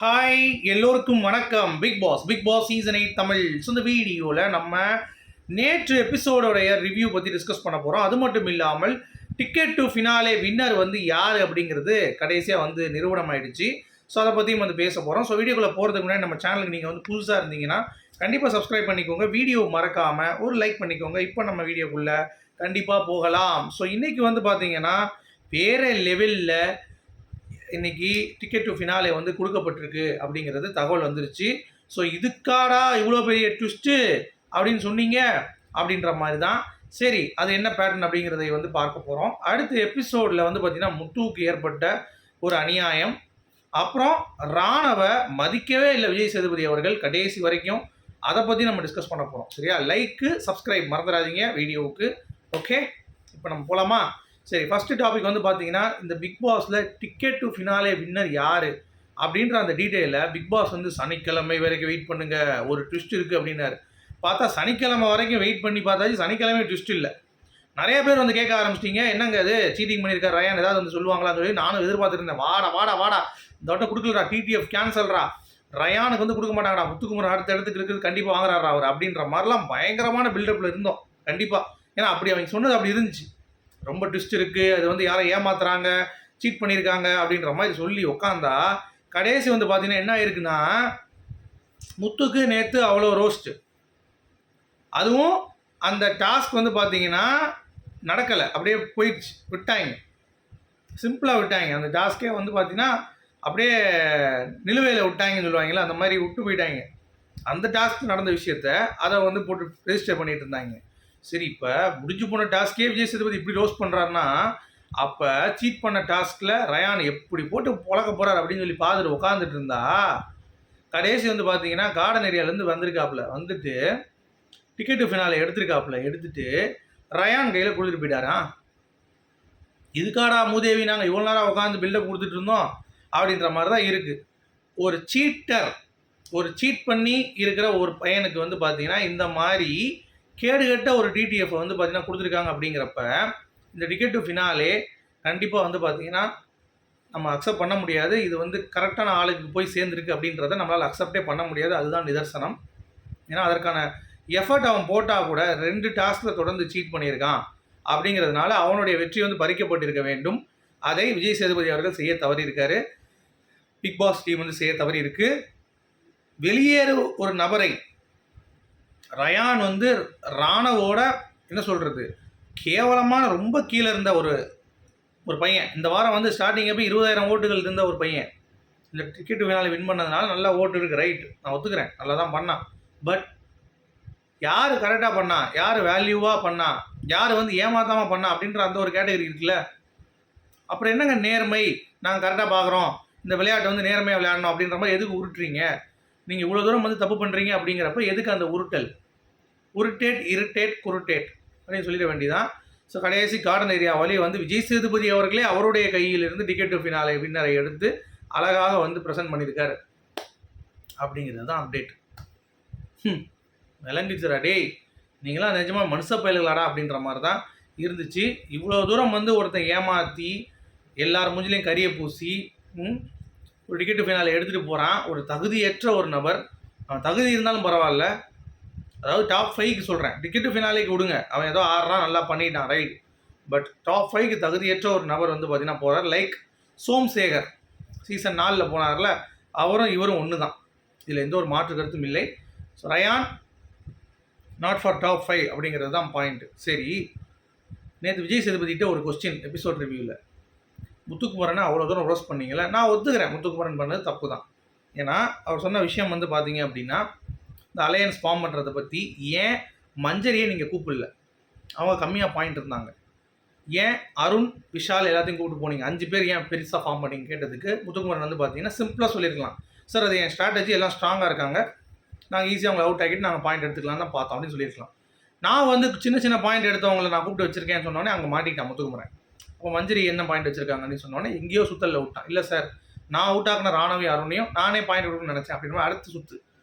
Hi எல்லோருக்கும் வணக்கம். Bigg Boss season 8 Tamil. So இந்த வீடியோவில் நம்ம நேற்று எபிசோடோடைய ரிவ்யூ பற்றி டிஸ்கஸ் பண்ண போகிறோம். அது மட்டும் இல்லாமல் டிக்கெட் டு ஃபினாலே வின்னர் யார் அப்படிங்கிறது கடைசியாக நிறுவனம் ஆயிடுச்சு. ஸோ அதை பற்றியும் பேச போகிறோம். ஸோ வீடியோக்குள்ளே போகிறதுக்கு முன்னாடி நம்ம சேனலுக்கு நீங்கள் புதுசாக இருந்தீங்கன்னா கண்டிப்பாக சப்ஸ்கிரைப் பண்ணிக்கோங்க. வீடியோ மறக்காமல் ஒரு லைக் பண்ணிக்கோங்க. இப்போ நம்ம வீடியோக்குள்ளே கண்டிப்பாக போகலாம். ஸோ இன்றைக்கி பார்த்தீங்கன்னா வேறு லெவலில் இன்றைக்கி டிக்கெட் டு ஃபினாலே கொடுக்கப்பட்டிருக்கு அப்படிங்கிறது தகவல் வந்துருச்சு. ஸோ இதுக்காடா இவ்வளோ பெரிய ட்விஸ்ட்டு அப்படின்னு சொன்னீங்க அப்படின்ற மாதிரி தான். சரி, அது என்ன பேட்டர்ன் அப்படிங்கிறதை பார்க்க போகிறோம். அடுத்த எபிசோடில் பார்த்திங்கன்னா முத்துவுக்கு ஏற்பட்ட ஒரு அநியாயம், அப்புறம் ராணவை மதிக்கவே இல்லை விஜய் சேதுபதி அவர்கள் கடைசி வரைக்கும். அதை பற்றி நம்ம டிஸ்கஸ் பண்ண போகிறோம். சரியா? லைக்கு சப்ஸ்கிரைப் மறந்துடாதீங்க வீடியோவுக்கு. ஓகே, இப்போ நம்ம போகலாமா? சரி, ஃபஸ்ட்டு டாபிக் பார்த்தீங்கன்னா இந்த பிக் பாஸில் டிக்கெட் டு ஃபினாலே வின்னர் யார் அப்படின்ற அந்த டீட்டெயிலில் பிக் பாஸ் சனிக்கிழமை வரைக்கும் வெயிட் பண்ணுங்கள், ஒரு ட்விஸ்ட் இருக்குது அப்படின்னாரு. பார்த்தா சனிக்கிழமை வரைக்கும் வெயிட் பண்ணி பார்த்தாச்சு, சனிக்கிழமை ட்விஸ்ட் இல்லை. நிறைய பேர் கேட்க ஆரம்பிச்சிட்டிங்க, என்னங்க அது சீட்டிங் பண்ணியிருக்காரு ரயான், ஏதாவது சொல்லுவாங்களான்னு சொல்லி நானும் எதிர்பார்த்துருந்தேன். வாடா இந்த வட்டம் கொடுக்கலடா, டிடிஎஃப் கேன்சல்ரா, ரயானுக்கு கொடுக்க மாட்டாங்கடா, முத்துக்குமரன் அடுத்த இடத்துக்கு இருக்குது, கண்டிப்பாக வாங்குறாரா அவர் அப்படின்ற மாதிரிலாம் பயங்கரமான பில்டப்பில் இருந்தோம். கண்டிப்பாக, ஏன்னா அப்படி அவங்க சொன்னது அப்படி இருந்துச்சு. ரொம்ப ட்விஸ்ட் இருக்குது, அது யாரை ஏமாத்துறாங்க, சீட் பண்ணியிருக்காங்க அப்படின்ற மாதிரி சொல்லி உட்காந்தா கடைசி பார்த்தீங்கன்னா என்ன ஆயிருக்குன்னா, முத்துக்கு நேற்று அவ்வளோ ரோஸ்ட்டு. அதுவும் அந்த டாஸ்க் பார்த்தீங்கன்னா நடக்கலை, அப்படியே போயிடுச்சு, விட்டாங்க, சிம்பிளாக விட்டாங்க. அந்த டாஸ்க்கே பார்த்தீங்கன்னா அப்படியே நிலுவையில் விட்டாங்கன்னு சொல்லுவாங்களே, அந்த மாதிரி விட்டு போயிட்டாங்க. அந்த டாஸ்க் நடந்த விஷயத்த அதை போட்டு ரெஜிஸ்டர் பண்ணிட்டு இருந்தாங்க. சரி, இப்போ முடிஞ்சு போன டாஸ்க்கே விஜய் சேதுபதி இப்படி ரோஸ்ட் பண்ணுறாருன்னா, அப்போ சீட் பண்ண டாஸ்கில் ரயான் எப்படி போட்டு பழக்க போகிறார் அப்படின்னு சொல்லி பார்த்துட்டு உட்காந்துட்டு இருந்தா, கடைசி பார்த்தீங்கன்னா கார்டன் ஏரியாவிலேருந்து வந்துட்டு டிக்கெட்டு ஃபினாலே எடுத்துட்டு ரயான் கையில் கொடுத்துட்டு போயிட்டாரான். இதுக்காடா மூதேவி நாங்கள் இவ்வளோ நேரம் உட்காந்து பில்டப் கொடுத்துட்டு இருந்தோம் அப்படின்ற மாதிரி தான் இருக்குது. ஒரு சீட் பண்ணி இருக்கிற ஒரு பையனுக்கு பார்த்தீங்கன்னா இந்த மாதிரி கேடுகட்ட ஒரு டிடிஎஃப் பார்த்தீங்கன்னா கொடுத்துருக்காங்க. அப்படிங்கிறப்ப இந்த டிக்கெட் டு ஃபினாலே கண்டிப்பாக பார்த்தீங்கன்னா நம்ம அக்செப்ட் பண்ண முடியாது. இது கரெக்டான ஆளுக்கு போய் சேர்ந்துருக்கு அப்படின்றத நம்மளால் அக்செப்டே பண்ண முடியாது. அதுதான் நிதர்சனம். ஏன்னா அதற்கான எஃபர்ட் அவன் போட்டால் கூட 2 டாஸ்கில் தொடர்ந்து சீட் பண்ணியிருக்கான். அப்படிங்கிறதுனால அவனுடைய வெற்றி பறிக்கப்பட்டிருக்க வேண்டும். அதை விஜய் சேதுபதி அவர்கள் செய்ய தவறியிருக்காரு. பிக் பாஸ் டீம் செய்ய தவறி இருக்கு. வெளியேறு ஒரு நபரை ரயான் ராணவோட என்ன சொல்கிறது, கேவலமான ரொம்ப கீழே இருந்த ஒரு பையன். இந்த வாரம் ஸ்டார்டிங் அப்போ 20,000 ஓட்டுகள் இருந்த ஒரு பையன் இந்த டிக்கெட்டு ஃபினாலே வின் பண்ணதுனால நல்லா ஓட்டு இருக்குது. ரைட், நான் ஒத்துக்கிறேன், நல்லா தான் பண்ணான். பட் யார் கரெக்டாக பண்ணா, யார் வேல்யூவாக பண்ணா, யார் ஏமாத்தாமல் பண்ணா அப்படின்ற அந்த ஒரு கேட்டகரி இருக்குல்ல. அப்புறம் என்னங்க நேர்மை, நாங்கள் கரெக்டாக பார்க்குறோம், இந்த விளையாட்டை நேர்மையாக விளையாடணும் அப்படின்ற மாதிரி எதுக்கு உருட்டுறீங்க? நீங்கள் இவ்வளோ தூரம் தப்பு பண்ணுறீங்க அப்படிங்கிறப்ப எதுக்கு அந்த உருட்டல்? இரிட்டேட் குருட்டேட் அப்படின்னு சொல்லிட வேண்டியதான். ஸோ கடைசி கார்டன் ஏரியா வழியை விஜய் சேதுபதி அவர்களே அவருடைய கையிலிருந்து டிக்கெட் டு ஃபினாலே வின்னரை எடுத்து அழகாக ப்ரெசென்ட் பண்ணியிருக்காரு. அப்படிங்கிறது தான் அப்டேட். விளங்கிச்சுரா டேய், நீங்களாம் நிஜமாக மனுஷ பயல்களாடா அப்படின்ற மாதிரி தான் இருந்துச்சு. இவ்வளோ தூரம் ஒருத்தன் ஏமாற்றி எல்லார் மூஞ்சிலையும் கரியை பூசி ஒரு டிக்கெட்டு ஃபினாலே எடுத்துகிட்டு போகிறான். ஒரு தகுதியற்ற ஒரு நபர், அவன் தகுதி இருந்தாலும் பரவாயில்ல, அதாவது டாப் 5க்கு சொல்கிறேன், டிக்கெட்டு ஃபினாலேக்கு விடுங்க, அவன் ஏதோ ஆடுறான், நல்லா பண்ணிட்டான், ரைட். பட் டாப் 5க்கு தகுதியற்ற ஒரு நபர் பார்த்தீங்கன்னா போகிறார். லைக் சோம்சேகர் சீசன் 4 போனார்ல, அவரும் இவரும் ஒன்று தான், இதில் எந்த ஒரு மாற்று கருத்தும் இல்லை. So Rayan not for top 5 அப்படிங்கிறது தான் பாயிண்ட்டு. சரி, நேற்று விஜய் சேதுபதிக்கிட்ட ஒரு கொஸ்டின் எபிசோட் ரிவ்யூவில், முத்துக்குமரனை அவ்வளோ தூரம் ரோஸ்ட் பண்ணிங்களே, நான் ஒத்துக்கிறேன் முத்துக்குமரன் பண்ணது தப்பு தான். ஏன்னா அவர் சொன்ன விஷயம் பார்த்தீங்க அப்படின்னா, இந்த அலையன்ஸ் ஃபார்ம் பண்ணுறதை பற்றி ஏன் மஞ்சரியை நீங்கள் கூப்பிடல, அவங்க கம்மியாக பாயிண்ட் இருந்தாங்க, ஏன் அருண் விஷால் எல்லாத்தையும் கூப்பிட்டு போனீங்க, 5 பேர் ஏன் பெருசாக ஃபார்ம் பண்ணிங்க கேட்டதுக்கு முத்துக்குமரன் பார்த்தீங்கன்னா சிம்பிளாக சொல்லியிருக்கலாம், சார் அது என் ஸ்ட்ராட்டஜி, எல்லாம் ஸ்ட்ராங்காக இருக்காங்க, நாங்கள் ஈஸியாக அவங்களை அவுட் ஆகிட்டு நாங்கள் பாயிண்ட் எடுத்துக்கலாம் தான் பார்த்தோம் அப்படின்னு சொல்லியிருக்கலாம். நான் சின்ன பாயிண்ட் எடுத்தவங்களை நான் கூப்பிட்டு வச்சிருக்கேன்னு சொன்னோன்னே அங்கே மாட்டிக்கிட்டான் முத்துக்குமரன். அப்போ மஞ்சரி என்ன பாயிண்ட் வச்சிருக்காங்கன்னு சொன்னோன்னே எங்கேயோ சுத்தலில் விட்டான். இல்லை சார், நான் அவுட் ஆக்கின ராணவி அருணையும் நானே பாயிண்ட் கொடுக்கணும்னு நினச்சேன் அப்படின்னு அடுத்த சுற்று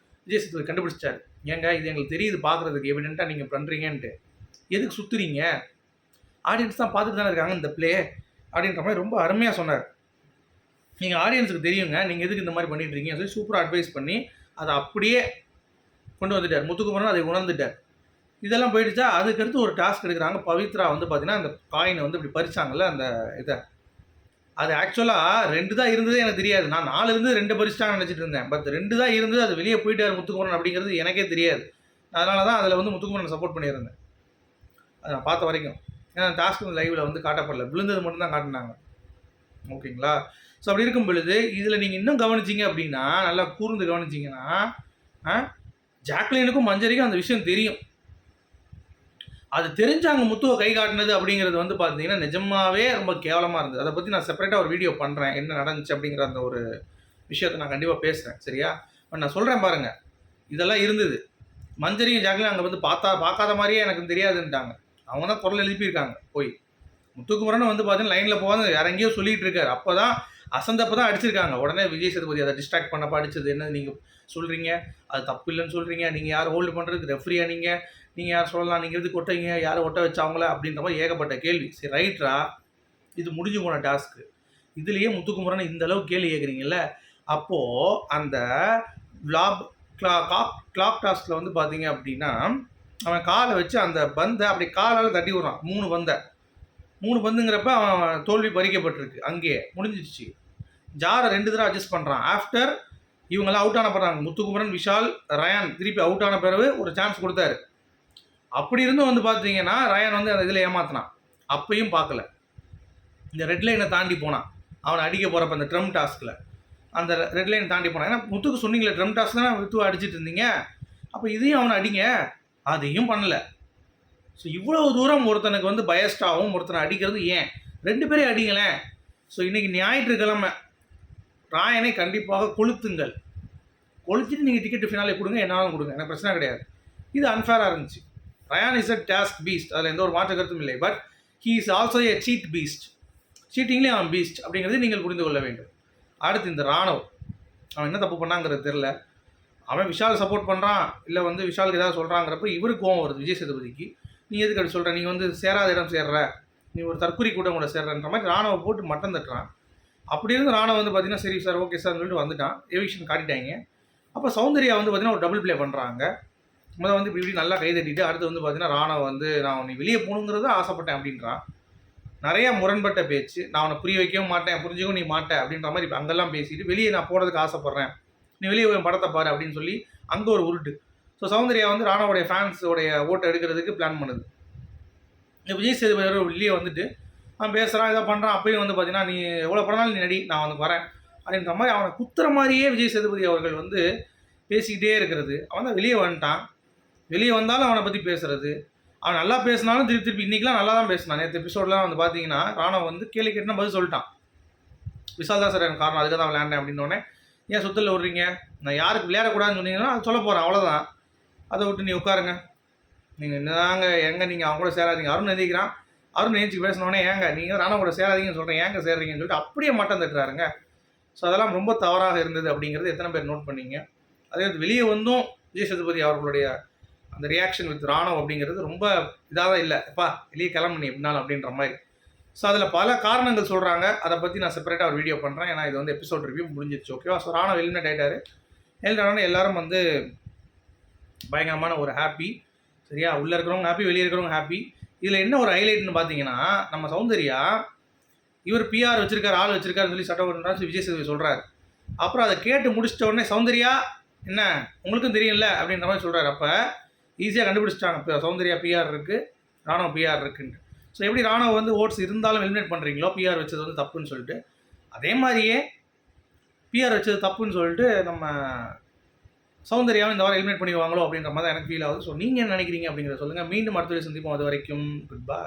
விஜய் சேதுபதி கண்டுபிடிச்சாரு. ஏங்க இது எங்களுக்கு தெரியுது, பார்க்குறதுக்கு எவிடென்ட்டாக நீங்கள் பண்ணுறீங்கன்ட்டு, எதுக்கு சுற்றுறீங்க, ஆடியன்ஸ் தான் பார்த்துட்டு தானே இருக்காங்க இந்த பிளே அப்படின்ற மாதிரி ரொம்ப அருமையாக சொன்னார். நீங்கள் ஆடியன்ஸுக்கு தெரியுங்க நீங்கள் எதுக்கு இந்த மாதிரி பண்ணிட்டு இருக்கீங்க சொல்லி சூப்பராக அட்வைஸ் பண்ணி அதை அப்படியே கொண்டு வந்துட்டார். முத்துக்குமரன் அதை உணர்ந்துட்டார். இதெல்லாம் போயிடுச்சா, அதுக்கடுத்து ஒரு டாஸ்க் எடுக்கிறாங்க. பவித்ரா வந்து பார்த்தீங்கன்னா அந்த காயினை வந்து இப்படி பறிச்சாங்கல்ல அந்த இதை, அது ஆக்சுவலாக 2 தான் இருந்ததே எனக்கு தெரியாது. நான் 4 இருந்து 2 பறிச்சிட்டாங்கன்னு நினச்சிட்டு இருந்தேன். பட் 2 தான் இருந்தது, அது வெளியே போயிட்டார் முத்துக்குமரன் அப்படிங்கிறது எனக்கே தெரியாது. அதனால தான் அதில் வந்து முத்துக்குமரன் சப்போர்ட் பண்ணியிருந்தேன் அதை நான் பார்த்த வரைக்கும். ஏன்னா டாஸ்க் வந்து லைவில் வந்து காட்டப்படல, விழுந்தது மட்டும் தான் காட்டினாங்க. ஓகேங்களா? ஸோ அப்படி இருக்கும் பொழுது இதில் நீங்கள் இன்னும் கவனிச்சிங்க அப்படின்னா, நல்லா கூர்ந்து கவனிச்சிங்கன்னா, ஜாக்லினுக்கும் மஞ்சரிக்கும் அந்த விஷயம் தெரியும். அது தெரிஞ்சாங்க முத்துவை கை காட்டினது அப்படிங்கிறது வந்து பார்த்தீங்கன்னா நிஜமாவே ரொம்ப கேவலமாக இருந்தது. அதை பற்றி நான் செப்பரேட்டாக ஒரு வீடியோ பண்ணுறேன், என்ன நடந்துச்சு அப்படிங்கிற அந்த ஒரு விஷயத்தை நான் கண்டிப்பாக பேசுகிறேன். சரியா? பட் நான் சொல்கிறேன் பாருங்கள், இதெல்லாம் இருந்தது. மஞ்சரியும் ஜாக்லின் அங்கே வந்து பார்க்காத மாதிரியே எனக்கு தெரியாதுன்ட்டாங்க. அவங்க தான் குரல் எழுப்பியிருக்காங்க போய். முத்துக்குமரன் வந்து பார்த்தீங்கன்னா லைனில் போகாது இறங்கியோ சொல்லிகிட்டு இருக்காரு. அப்போ தான் அசந்தப்போ தான் அடிச்சிருக்காங்க. உடனே விஜய் சேதுபதி அதை டிஸ்ட்ராக்ட் பண்ணப்போ அடிச்சது என்ன நீங்கள் சொல்கிறீங்க, அது தப்பு இல்லைன்னு சொல்கிறீங்க, நீங்கள் யார் ஹோல்டு பண்ணுறதுக்கு ரெஃப்ரியா, நீங்கள் யார் சொல்லலாம், நீங்கள் எதுக்கு ஒட்டீங்க, யார் ஒட்ட வச்சவங்கள அப்படின்ற மாதிரி ஏகப்பட்ட கேள்வி. சரி ரைட்ரா, இது முடிஞ்சு போன டாஸ்க்கு. இதுலேயே முத்துக்குமரன் இந்த அளவுக்கு கேள்வி கேட்குறீங்கல்ல, அப்போது அந்த கிளாக் டாஸ்கில் வந்து பார்த்தீங்க அப்படின்னா அவன் காலை வச்சு அந்த பந்தை அப்படி காலால் தட்டி விடுறான். 3 பந்துங்கிறப்ப அவன் தோல்வி பறிக்கப்பட்டிருக்கு. அங்கேயே முடிஞ்சிடுச்சு. ஜாரை 2 தடவை அட்ஜஸ்ட் பண்ணுறான். ஆஃப்டர் இவங்கெல்லாம் அவுட் ஆன போகிறாங்க. முத்துக்குமரன், விஷால், ரயான் திருப்பி அவுட் ஆன பிறகு ஒரு சான்ஸ் கொடுத்தாரு. அப்படி இருந்தும் வந்து பார்த்தீங்கன்னா ரயான் வந்து அந்த இதில் ஏமாத்தினான். அப்பையும் பார்க்கல. இந்த ரெட் லைனை தாண்டி போனான். அவனை அடிக்க போகிறப்ப அந்த ட்ரம் டாஸ்கில் அந்த ரெட் லைனை தாண்டி போனான். ஏன்னா முத்துக்கு சொன்னீங்களே ட்ரம் டாஸ்க் தான் முத்துவை அடிச்சிட்டு இருந்தீங்க, அப்போ இதையும் அவனை அடிங்க, அதையும் பண்ணலை. ஸோ இவ்வளோ தூரம் ஒருத்தனுக்கு வந்து பயஸ்டாகவும் ஒருத்தனை அடிக்கிறது ஏன்? 2 பேரையும் அடிங்களேன். ஸோ இன்றைக்கி ஞாயிற்றுக்கிழமை ராயனை கண்டிப்பாக கொளுத்துங்கள். கொளுத்திட்டு நீங்கள் டிக்கெட் ஃபினாலே கொடுங்க, என்னாலும் கொடுங்க, எனக்கு பிரச்சனை கிடையாது. இது அன்ஃபேராக இருந்துச்சு. Rayan is a task beast, அதில் எந்த ஒரு மாற்று கருத்தும் இல்லை. But he is also a cheat beast. சீட்டிங்லேயே அவன் பீஸ்ட் அப்படிங்கிறது நீங்கள் புரிந்து கொள்ள வேண்டும். அடுத்து இந்த ராணவ், அவன் என்ன தப்பு பண்ணாங்கிறது தெரில. அவன் விஷால் சப்போர்ட் பண்ணுறான், இல்லை வந்து விஷாலுக்கு ஏதாவது சொல்கிறாங்கிறப்ப இவருக்கு கோவம் வருது விஜய் சேதுபதிக்கு. நீ எதுக்கு அப்படி சொல்கிற, நீ வந்து சேராத இடம் சேர்ற, நீ ஒரு தற்கொலை கூட்டம் கூட சேர்றன்ற மாதிரி ராணுவ போட்டு மட்டம் தட்டுறான். அப்படி இருந்து ராணுவ வந்து பார்த்தீங்கன்னா சரி சார் ஓகே சார்னு சொல்லிட்டு வந்துட்டான். எவிக்ஷன் காட்டிட்டாங்க. அப்போ சௌந்தர்யா வந்து பார்த்தீங்கன்னா ஒரு டபுள் ப்ளே பண்ணுறாங்க. முதல் வந்து இப்படி நல்லா கை தட்டிட்டு அடுத்து வந்து பார்த்தீங்கன்னா ராணுவ வந்து நான் நீ வெளியே போகணுங்கிறத ஆசைப்பட்டேன் அப்படின்றான். நிறையா முரண்பட்ட பேச்சு. நான் அவனை புரிய வைக்கவும் மாட்டேன், புரிஞ்சுக்கவும் நீ மாட்டேன் அப்படின்ற மாதிரி இப்போ அங்கெல்லாம் பேசிட்டு வெளியே நான் போகிறதுக்கு ஆசைப்பட்றேன், நீ வெளியே போய் படத்தை பாரு அப்படின்னு சொல்லி அங்கே ஒரு உருட்டு. ஸோ சௌந்தர்யா வந்து ராணாவுடைய ஃபேன்ஸோடைய ஓட்டை எடுக்கிறதுக்கு பிளான் பண்ணுது. விஜய் சேதுபதி வெளியே வந்துட்டு அவன் பேசுகிறான், இதை பண்ணுறான். அப்பயும் வந்து பார்த்தீங்கன்னா நீ எவ்வளோ படம்னாலும் நீ நடி, நான் வந்து வரேன் அப்படின்ற மாதிரி அவனை குத்துற மாதிரியே விஜய் சேதுபதி அவர்கள் வந்து பேசிக்கிட்டே இருக்கிறது. அவன் தான் வெளியே வந்துட்டான். வெளியே வந்தாலும் அவனை பற்றி பேசுகிறது. அவன் நல்லா பேசினாலும் திருப்பி இன்றைக்கெலாம் நல்லா தான் பேசினான். நேற்று எபிசோடெலாம் வந்து பார்த்தீங்கன்னா ராணவ் வந்து கேள்வி கேட்டுனா பதில் சொல்லிட்டான். விஷால் தான் சார் எனக்கு காரணம், அதுக்காக தான் விளையாண்டேன் அப்படின்னோடனே ஏன் சுத்தலில் விட்றீங்க, நான் யாருக்கு விளையாடக்கூடாதுன்னு சொன்னீங்கன்னா அது சொல்ல போகிறேன், அவ்வளோதான். அதை விட்டு நீ உட்காருங்க, நீங்கள் என்னதாங்க எங்கே நீங்கள் அவங்க கூட சேராதீங்க. அருண் எழுதிக்கிறான். அருண் எழுச்சி பேசினோடனே ஏங்க நீங்கள் ராணா கூட சேராதீங்கன்னு சொல்கிறேன், ஏங்க சேர்றீங்கன்னு சொல்லிட்டு அப்படியே மட்டம் தட்டுறாருங்க. ஸோ அதெல்லாம் ரொம்ப தவறாக இருந்தது அப்படிங்கிறது எத்தனை பேர் நோட் பண்ணீங்க? அதே வெளியே வந்தும் விஜய் சேதுபதி அவர்களுடைய அந்த ரியாக்ஷன் வித் ராணவ் அப்படிங்கிறது ரொம்ப இதாக தான் இல்லை, எப்பா வெளியே கிளம்புனி எப்படினாலும் அப்படின்ற மாதிரி. ஸோ அதில் பல காரணங்கள் சொல்கிறாங்க. அதை பற்றி நான் செப்பரேட்டாக ஒரு வீடியோ பண்ணுறேன். ஏன்னா இது வந்து எபிசோட் ரிவ்யூ முடிஞ்சிச்சு. ஓகேவா? ஸோ ராணவ் எலிமினேட் ஆகிட்டார். எலிமினேட் எல்லாரும் வந்து பயங்கரமான ஒரு ஹாப்பி. சரியா? உள்ளே இருக்கிறவங்க ஹாப்பி, வெளியே இருக்கிறவங்க ஹாப்பி. இதில் என்ன ஒரு ஹைலைட்னு பார்த்தீங்கன்னா நம்ம சௌந்தர்யா இவர் பிஆர் வச்சிருக்காரு, ஆள் வச்சிருக்காருன்னு சொல்லி சட்டம் பண்ணுறாரு விஜய் சேதுபதி சொல்கிறாரு. அப்புறம் அதை கேட்டு முடிச்சிட்ட உடனே சௌந்தர்யா என்ன உங்களுக்கும் தெரியல அப்படின்ற மாதிரி சொல்கிறார். அப்போ ஈஸியாக கண்டுபிடிச்சிட்டாங்க இப்போ சௌந்தர்யா பிஆர் இருக்குது, ராணுவ பிஆர் இருக்குன்ட்டு. ஸோ எப்படி ராணுவ வந்து ஓட்ஸ் இருந்தாலும் எலிமினேட் பண்ணுறீங்களோ பிஆர் வச்சது வந்து தப்புன்னு சொல்லிட்டு, அதே மாதிரியே பிஆர் வச்சது தப்புன்னு சொல்லிட்டு நம்ம சௌந்தர்யாவும் இந்த வாரம் எலிமினேட் பண்ணிடுவாங்களோ அப்படின்ற மாதிரி தான் எனக்கு ஃபீல் ஆகுது. ஸோ நீங்கள் என்ன நினைக்கிறீங்க அப்படிங்கிறத சொல்லுங்கள். மீண்டும் அடுத்த வீடியோ சந்திப்போம். அது வரைக்கும் குட் பை.